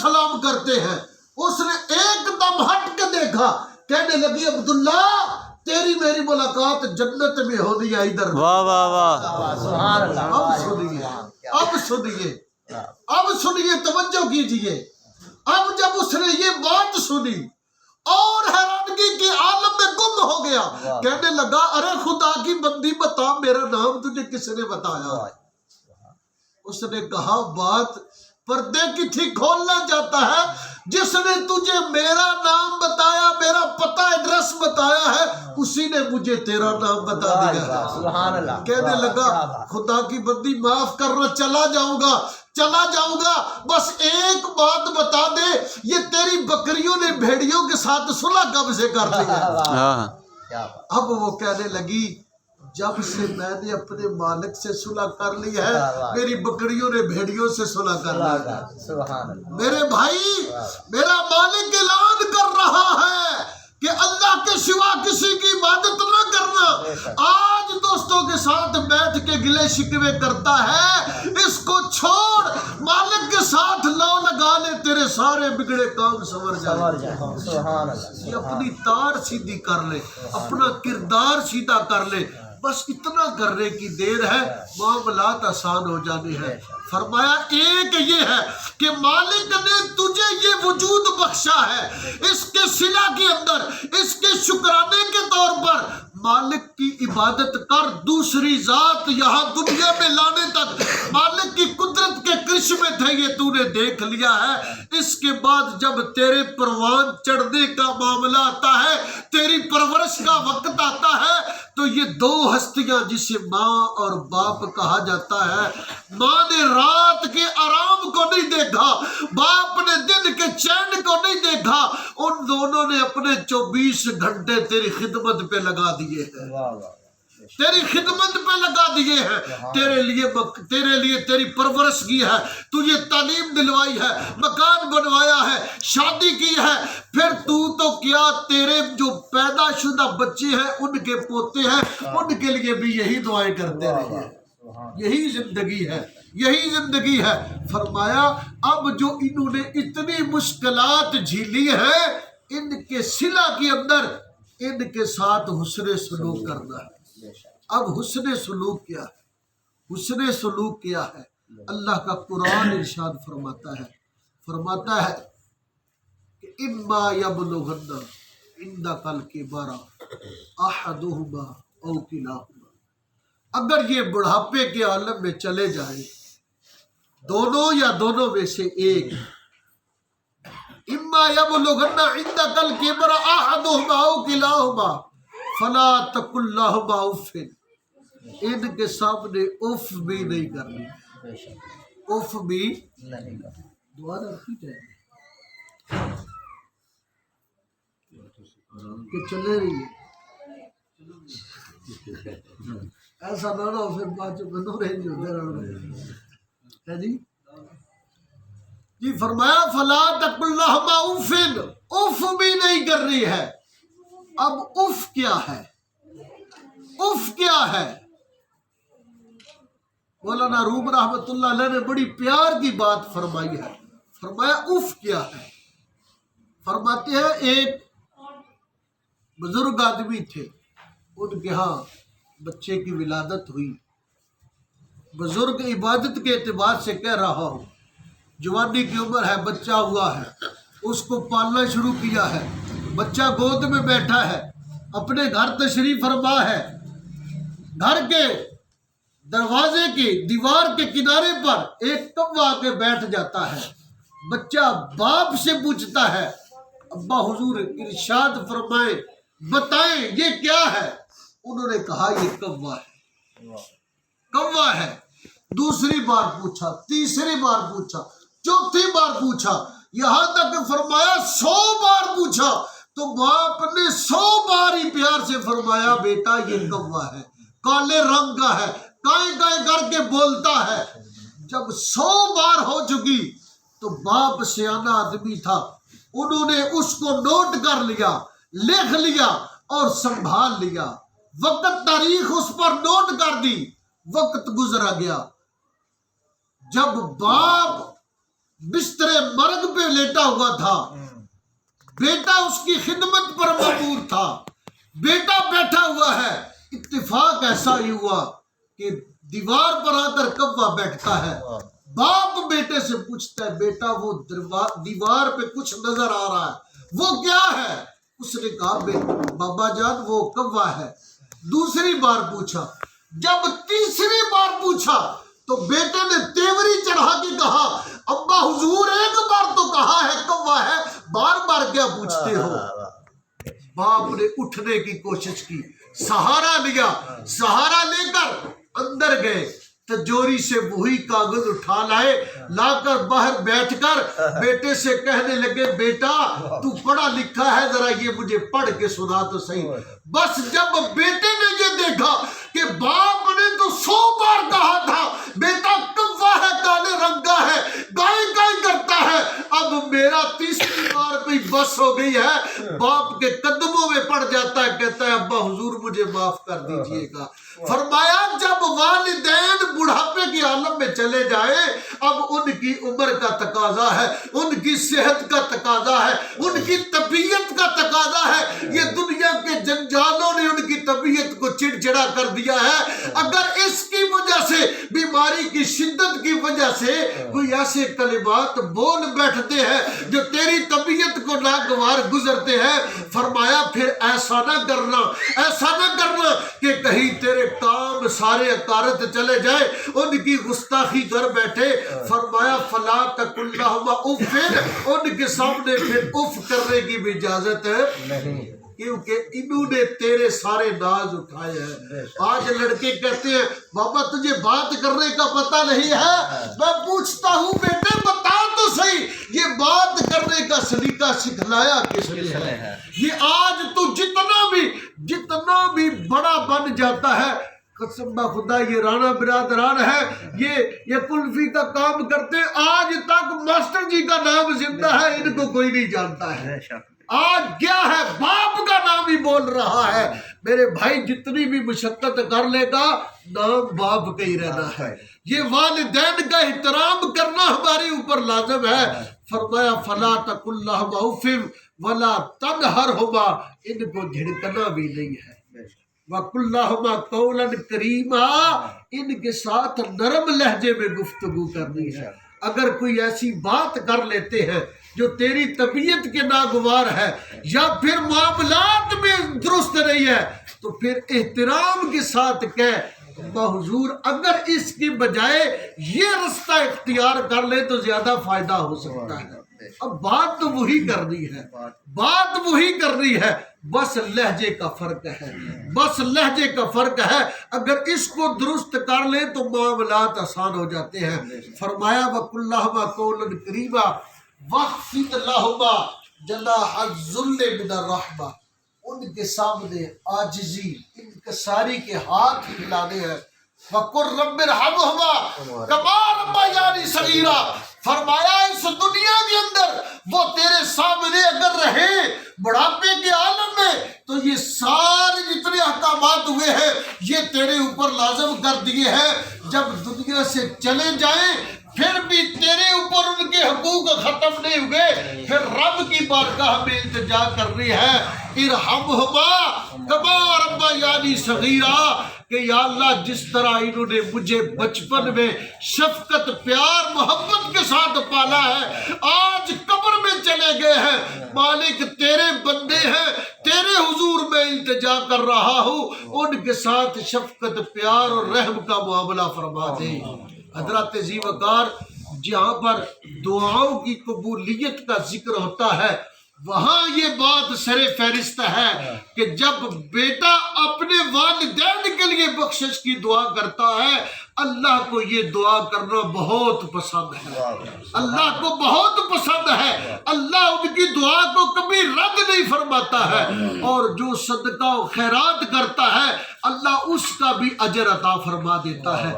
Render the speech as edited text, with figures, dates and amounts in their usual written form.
سلام کرتے ہیں۔ اس نے ایک دم ہٹ کے دیکھا، کہنے لگی عبداللہ تیری میری ملاقات جنت میں ہونی ہے ادھر۔ واہ واہ واہ، سبحان اللہ۔ اب سنیے توجہ کیجئے۔ اب جب اس نے یہ بات سنی اور حیرانگی کے عالم میں گم ہو گیا، کہنے لگا ارے خدا کی بندی بتا میرا نام تجھے کس نے بتایا؟ اس نے کہا بات پردے کی تھی کھولنا چاہتا ہے، جس نے تجھے میرا نام بتایا، میرا پتہ ایڈریس بتایا ہے، اسی نے مجھے تیرا نام بتا دیا ہے۔ سبحان اللہ۔ کہنے لگا خدا کی بندی معاف کرنا، چلا جاؤں گا، بس ایک بات بتا دے، یہ تیری بکریوں نے بھیڑیوں کے ساتھ صلح کب سے کر لی ہے؟ اب وہ کہنے لگی جب سے میں نے اپنے مالک سے صلح کر لی ہے، میری بکریوں نے بھیڑیوں سے صلح کر لی ہے۔ میرے بھائی، میرا مالک اعلان کر رہا ہے کہ اللہ کے سوا کسی کی عبادت نہ کرنا۔ آج دوستوں کے ساتھ بیٹھ کے گلے شکوے کرتا ہے، اس کو چھوڑ، مالک کے ساتھ لو لگا لے، تیرے سارے بگڑے کام سنور جائیں۔ یہ اپنی تار سیدھی کر لے، اپنا کردار سیدھا کر لے، بس اتنا کرنے کی دیر ہے، معاملات آسان ہو جانے ہیں۔ فرمایا ایک یہ ہے کہ مالک نے تجھے یہ وجود بخشا ہے، اس کے صلہ کے اندر، اس کے شکرانے کے طور پر مالک کی عبادت کر، دوسری ذات یہاں دنیا میں لانے تک مالک کی قدرت کے کرشمے تھے، یہ تو نے دیکھ لیا ہے۔ اس کے بعد جب تیرے پروان چڑھنے کا معاملہ آتا ہے، تیری پرورش کا وقت آتا ہے، تو یہ دو ہستیاں جسے ماں اور باپ کہا جاتا ہے، ماں نے رات کے آرام کو نہیں دیکھا، باپ نے دن کے چین کو نہیں دیکھا، ان دونوں نے اپنے 24 گھنٹے تیری خدمت پہ لگا دیے ہیں، تیری خدمت پہ لگا دیے ہیں، تیرے لیے تیری پرورش کی ہے، تجھے تعلیم دلوائی ہے، مکان بنوایا ہے، شادی کی ہے، پھر تو کیا تیرے جو پیدا شدہ بچے ہیں، ان کے پوتے ہیں، ان کے لیے بھی یہی دعائیں کرتے رہے ہیں۔ یہی زندگی ہے۔ فرمایا اب جو انہوں نے اتنی مشکلات جھیلی ہیں، ان کے صلہ کے اندر ان کے ساتھ حسن سلوک کرنا ہے۔ اب حسن سلوک کیا ہے؟ حسن سلوک کیا ہے؟ اللہ کا قرآن ارشاد فرماتا ہے کہ اما یبلغن عندک الکبر احدہما او کلاہما، اگر یہ بڑھاپے کے عالم میں چلے جائیں، دونوں یا دونوں میں سے ایک، اما یبلغن عندک الکبر احدہما او کلاہما فلا تقل لہما اف، ان کے سامنے اف بھی نہیں کرنی، اف بھی دعا رکھی جائے کہ چلے رہی ایسا نہ ہو پھر بعد بندوں رہیں جو ہے جی فرمایا فلا تقل لہما اف، اف بھی نہیں کرنی ہے۔ اب اف کیا ہے؟ اف کیا ہے؟ مولانا روم رحمت اللہ علیہ نے بڑی پیار کی بات فرمائی ہے۔ فرمایا اف کیا ہے؟ فرماتے ہیں ایک بزرگ آدمی تھے، ان کے ہاں بچے کی ولادت ہوئی، بزرگ عبادت کے اعتبار سے کہہ رہا ہوں، جوانی کی عمر ہے، بچہ ہوا ہے، اس کو پالنا شروع کیا ہے، بچہ گود میں بیٹھا ہے، اپنے گھر تشریف فرما ہے، گھر کے دروازے کی دیوار کے کنارے پر ایک کوا آ کے بیٹھ جاتا ہے، بچہ باپ سے پوچھتا ہے ابا حضور ارشاد فرمائیں بتائیں یہ کیا ہے؟ انہوں نے کہا یہ کوا ہے، کوا ہے۔ دوسری بار پوچھا، تیسری بار پوچھا، چوتھی بار پوچھا، یہاں تک فرمایا 100 بار پوچھا تو باپ نے 100 بار ہی پیار سے فرمایا بیٹا یہ کوا ہے، کالے رنگ کا ہے، کائیں کائیں کر کے بولتا ہے۔ جب 100 بار ہو چکی تو باپ سیانہ آدمی تھا، انہوں نے اس کو نوٹ کر لیا، لکھ لیا اور سنبھال لیا، وقت تاریخ اس پر نوٹ کر دی، وقت گزرا گیا۔ جب باپ بستر مرگ پہ لیٹا ہوا تھا، بیٹا اس کی خدمت پر مأمور تھا، بیٹا بیٹھا ہوا ہے، اتفاق ایسا ہی ہوا کہ دیوار پر آ کر کوا بیٹھتا ہے، باپ بیٹے سے پوچھتا ہے بیٹا وہ دیوار پہ کچھ نظر آ رہا ہے، وہ کیا ہے؟ اس نے کہا بابا جان وہ کوا ہے۔ دوسری بار پوچھا، جب تیسری بار پوچھا تو بیٹے نے تیوری چڑھا کے کہا ابا حضور ایک بار تو کہا ہے کوا ہے، بار بار کیا پوچھتے ہو؟ باپ نے اٹھنے کی کوشش کی، سہارا لیا، سہارا لے کر اندر گئے، تجوری سے وہی کاغذ اٹھا لائے، لا کر باہر بیٹھ کر بیٹے سے کہنے لگے بیٹا تو پڑھا لکھا ہے، ذرا یہ مجھے پڑھ کے سنا تو صحیح۔ بس جب بیٹے نے یہ دیکھا کہ باپ نے تو 100 بار کہا تھا بیٹا کوا ہے، کالے رنگ کا ہے، گائے گائے کرتا ہے، اب میرا تیسری بار پہ بس ہو گئی ہے، باپ کے قدموں میں پڑ جاتا ہے، کہتا ہے ابا حضور مجھے معاف کر دیجئے گا۔ فرمایا جب والدین بڑھاپے کی عالم میں چلے جائے، اب ان کی عمر کا تقاضا ہے، ان کی صحت کا تقاضا ہے، ان کی طبیعت کا تقاضا ہے، یہ دنیا کے جنجالوں نے ان کی طبیعت کو چڑچڑا کر دیا ہے، اگر اس کی وجہ سے بیماری کی شدت کی وجہ سے کوئی ایسے کلمات بول بیٹھتے ہیں جو تیری طبیعت کو ناگوار گزرتے ہیں، فرمایا پھر ایسا نہ کرنا، ایسا نہ کرنا کہ کہیں تیرے کام سارے اکارت چلے جائے، ان کی گستاخی کر بیٹھے۔ فرمایا فلا تقل لہما اف، ان کے سامنے پھر اف کرنے کی بھی اجازت نہیں، کیونکہ انہوں نے تیرے سارے ناز اٹھائے ہیں۔ آج لڑکے کہتے ہیں بابا تجھے بات کرنے کا پتہ نہیں ہے، میں پوچھتا ہوں بیٹے بتا تو صحیح یہ بات کرنے کا سلیقہ سکھلایا کس نے ہے؟ یہ آج تو جتنا بھی بڑا بن جاتا ہے، قسم خدا یہ رانا برادران ہے، یہ کلفی کا کام کرتے، آج تک ماسٹر جی کا نام زندہ ہے، ان کو کوئی نہیں جانتا ہے۔ آج کیا ہے باپ کا نام ہی بول رہا ہے۔ میرے بھائی جتنی بھی مشقت کر لے گا نام باپ کا ہی رہنا ہے، یہ والدین کا احترام کرنا ہمارے اوپر لازم ہے۔ فرمایا فلا تقل لہما اف ولا تنہرہما، ان کو جھڑکنا بھی نہیں ہے، وَقُلْ لَهُمَا قَوْلًا كَرِيمًا، ان کے ساتھ نرم لہجے میں گفتگو کرنی ہے۔ اگر کوئی ایسی بات کر لیتے ہیں جو تیری طبیعت کے ناگوار ہے یا پھر معاملات میں درست نہیں ہے تو پھر احترام کے ساتھ کہہ حضور اگر اس کی بجائے یہ رستہ اختیار کر لے تو زیادہ فائدہ ہو سکتا ہے۔ اب بات تو وہی کرنی ہے، بات وہی کرنی ہے، بس لہجے کا فرق ہے، بس لہجے کا فرق ہے، اگر اس کو درست کر لیں تو معاملات آسان ہو جاتے ہیں۔ فرمایا وَقُلْ لَهُمَا قَوْلًا كَرِيمًا وَاخْفِضْ لَهُمَا جَنَاحَ الذُّلِّ مِنَ الرَّحْمَةِ، ان کے سامنے عاجزی انکساری کے ہاتھ ہلانے ہیں۔ وَقُلْ رَبِّ ارْحَمْهُمَا كَمَا رَبَّيَانِي صَغِيرًا، فرمایا اس دنیا کے اندر وہ تیرے سامنے اگر رہے بڑھاپے کے عالم میں تو یہ سارے جتنے احکامات ہوئے ہیں یہ تیرے اوپر لازم کر دیے ہیں، جب دنیا سے چلے جائیں پھر بھی تیرے اوپر ان کے حقوق ختم نہیں ہوئے، پھر رب کی بارگاہ میں التجا کرنی ہے، ارحمہما کما ربیانی صغیرا، کہ یا اللہ جس طرح انہوں نے مجھے بچپن میں شفقت پیار محبت کے ساتھ پالا ہے، آج قبر میں چلے گئے ہیں، مالک تیرے بندے ہیں، تیرے حضور میں التجا کر رہا ہوں، ان کے ساتھ شفقت پیار اور رحم کا معاملہ فرما دے۔ حضرات ذی وقار جہاں پر دعاؤں کی قبولیت کا ذکر ہوتا ہے وہاں یہ بات سر فہرست ہے کہ جب بیٹا اپنے والدین کے لیے بخشش کی دعا کرتا ہے اللہ کو یہ دعا کرنا بہت پسند ہے، اللہ کو بہت پسند ہے، اللہ ان کی دعا کو کبھی رد نہیں فرماتا ہے، اور جو صدقہ و خیرات کرتا ہے اللہ اس کا بھی اجر عطا فرما دیتا ہے۔